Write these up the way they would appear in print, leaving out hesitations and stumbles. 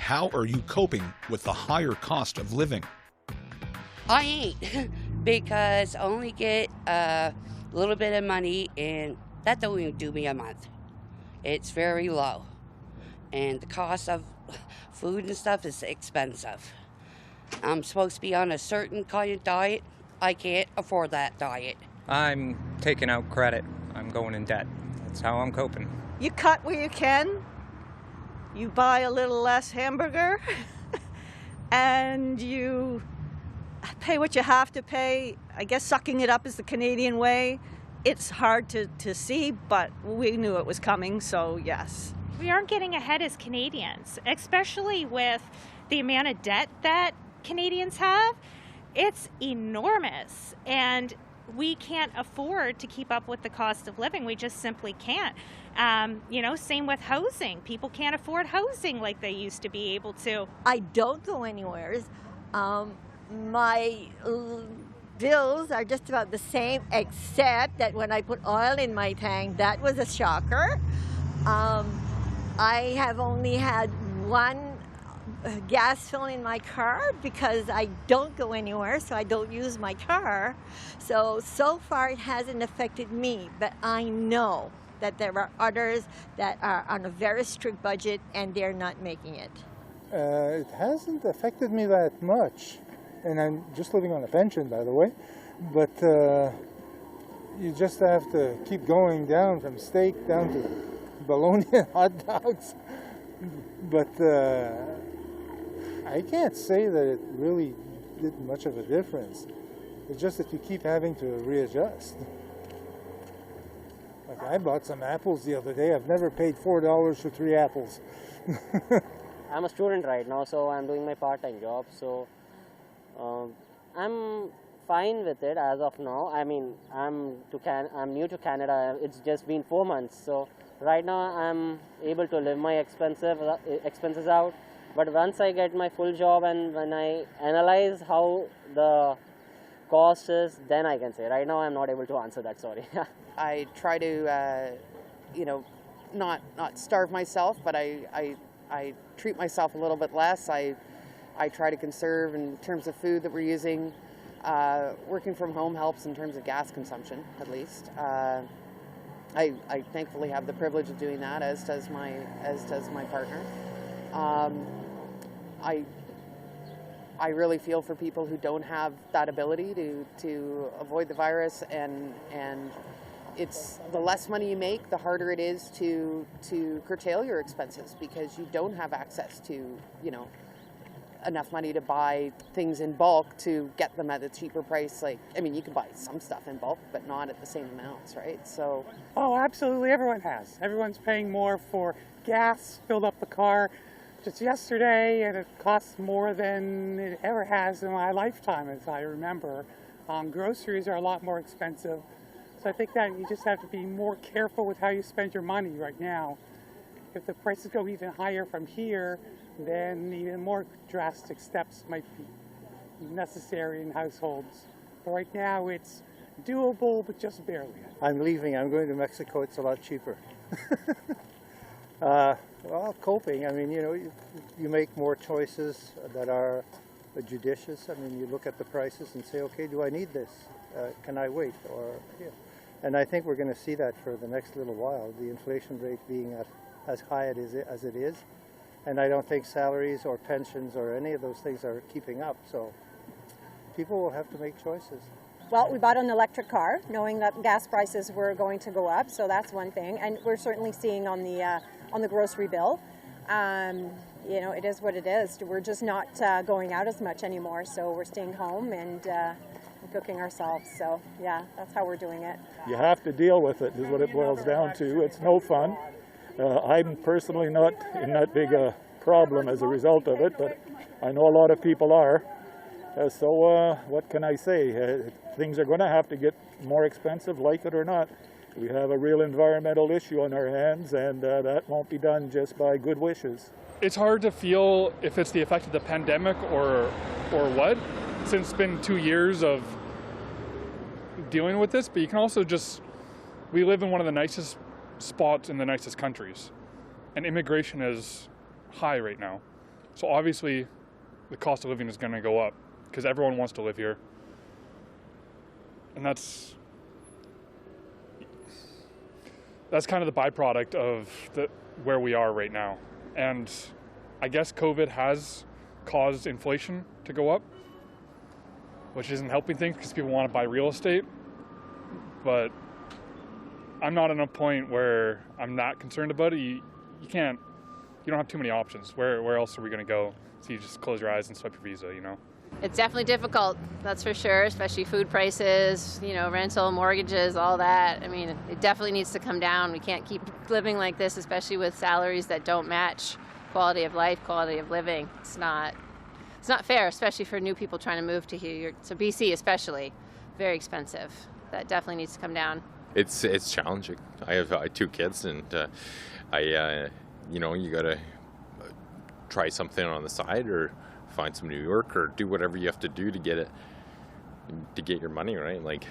how are you coping with the higher cost of living? I ain't because I only get a little bit of money and that don't even do me a month. It's very low. And the cost of food and stuff is expensive. I'm supposed to be on a certain kind of diet. I can't afford that diet. I'm taking out credit. I'm going in debt. That's how I'm coping. You cut where you can. You buy a little less hamburger. And you pay what you have to pay. I guess sucking it up is the Canadian way. It's hard to see, but we knew it was coming, so yes. We aren't getting ahead as Canadians, especially with the amount of debt that Canadians have. It's enormous, and we can't afford to keep up with the cost of living. We just simply can't. Same with housing. People can't afford housing like they used to be able to. I don't go anywhere. My bills are just about the same, except that when I put oil in my tank, that was a shocker. I have only had one gas fill in my car because I don't go anywhere, so I don't use my car. So far it hasn't affected me, but I know that there are others that are on a very strict budget and they're not making it. It hasn't affected me that much, and I'm just living on a pension, by the way, but you just have to keep going down from steak down to bologna and hot dogs. But I can't say that it really did much of a difference. It's just that you keep having to readjust. Like I bought some apples the other day. I've never paid $4 for 3 apples. I'm a student right now, so I'm doing my part-time job. So I'm fine with it as of now. I mean, I'm new to Canada. It's just been 4 months, so right now I'm able to live my expenses out. But once I get my full job and when I analyze how the cost is, then I can say. Right now I'm not able to answer that, sorry. I try to, not starve myself, but I treat myself a little bit less. I try to conserve in terms of food that we're using. Working from home helps in terms of gas consumption, at least. I thankfully have the privilege of doing that, as does my partner. I really feel for people who don't have that ability to avoid the virus, and it's the less money you make, the harder it is to curtail your expenses because you don't have access to, enough money to buy things in bulk to get them at a cheaper price. You can buy some stuff in bulk, but not at the same amounts, right? So. Oh, absolutely, everyone has. Everyone's paying more for gas, filled up the car just yesterday, and it costs more than it ever has in my lifetime, as I remember. Groceries are a lot more expensive. So I think that you just have to be more careful with how you spend your money right now. If the prices go even higher from here, then even more drastic steps might be necessary in households. But right now it's doable, but just barely. I'm leaving. I'm going to Mexico. It's a lot cheaper. Well, coping. You make more choices that are judicious. You look at the prices and say, okay, do I need this? Can I wait? And I think we're going to see that for the next little while, the inflation rate being at as high as it is. And I don't think salaries or pensions or any of those things are keeping up. So people will have to make choices. Well, we bought an electric car, knowing that gas prices were going to go up. So that's one thing. And we're certainly seeing on the grocery bill. It is what it is. We're just not going out as much anymore. So we're staying home and cooking ourselves. So yeah, that's how we're doing it. You have to deal with it, is what it boils down to. It's no fun. I'm personally not in that big a problem as a result of it, but I know a lot of people are. So what can I say? Things are going to have to get more expensive, like it or not. We have a real environmental issue on our hands, and that won't be done just by good wishes. It's hard to feel if it's the effect of the pandemic or what, since it's been 2 years of dealing with this, but you can also we live in one of the nicest spots in the nicest countries, and immigration is high right now. So obviously the cost of living is going to go up because everyone wants to live here. And that's kind of the byproduct of where we are right now. And I guess COVID has caused inflation to go up, which isn't helping things because people want to buy real estate. But I'm not at a point where I'm not concerned about it. You don't have too many options. Where else are we going to go? So you just close your eyes and swipe your visa, you know? It's definitely difficult, that's for sure, especially food prices, you know, rental, mortgages, all that. I mean, it definitely needs to come down. We can't keep living like this, especially with salaries that don't match quality of life, quality of living. It's not fair, especially for new people trying to move to here. So BC especially, very expensive. That definitely needs to come down. It's challenging. I have 2 kids, and you know, you gotta try something on the side or find some new work or do whatever you have to do to get your money, right? Like,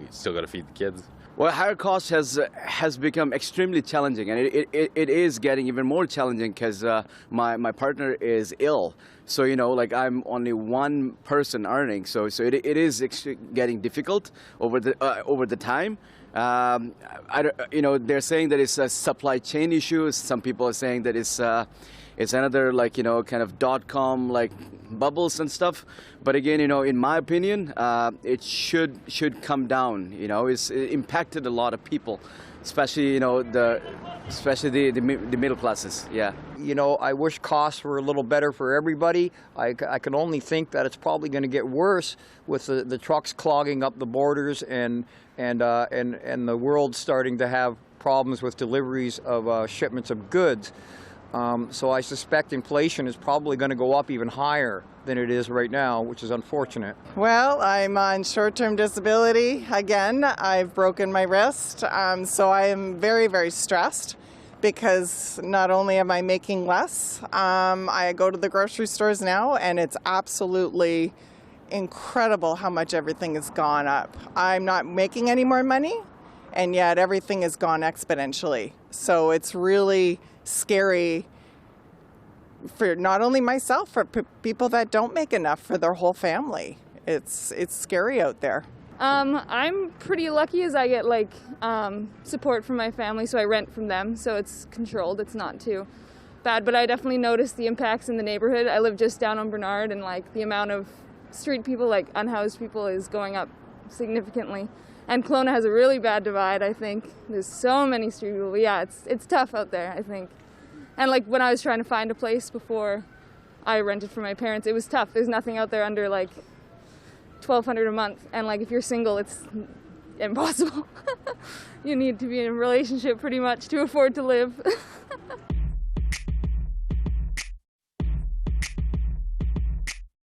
you still got to feed the kids. Well, higher cost has become extremely challenging, and it is getting even more challenging because my partner is ill. So, you know, like, I'm only one person earning, so it is getting difficult over the time. You know, they're saying that it's a supply chain issue. Some people are saying that it's another, like, you know, kind of .com like bubbles and stuff. But again, you know, in my opinion, it should come down. You know, it impacted a lot of people, especially, you know, the middle classes. Yeah. You know, I wish costs were a little better for everybody. I can only think that it's probably going to get worse with the trucks clogging up the borders and the world starting to have problems with deliveries of shipments of goods. So I suspect inflation is probably going to go up even higher than it is right now, which is unfortunate. Well, I'm on short-term disability again. I've broken my wrist, so I am very, very stressed because not only am I making less, I go to the grocery stores now, and it's absolutely incredible how much everything has gone up. I'm not making any more money, and yet everything has gone exponentially. So it's really scary for not only myself, for people that don't make enough for their whole family. It's scary out there. I'm pretty lucky as I get like support from my family, so I rent from them, so it's controlled. It's not too bad, but I definitely notice the impacts in the neighborhood. I live just down on Bernard, and like the amount of street people, like unhoused people, is going up significantly. And Kelowna has a really bad divide, I think. There's so many street people. Yeah, it's tough out there, I think. And like when I was trying to find a place before I rented from my parents, it was tough. There's nothing out there under like $1,200 a month. And like if you're single, it's impossible. You need to be in a relationship pretty much to afford to live.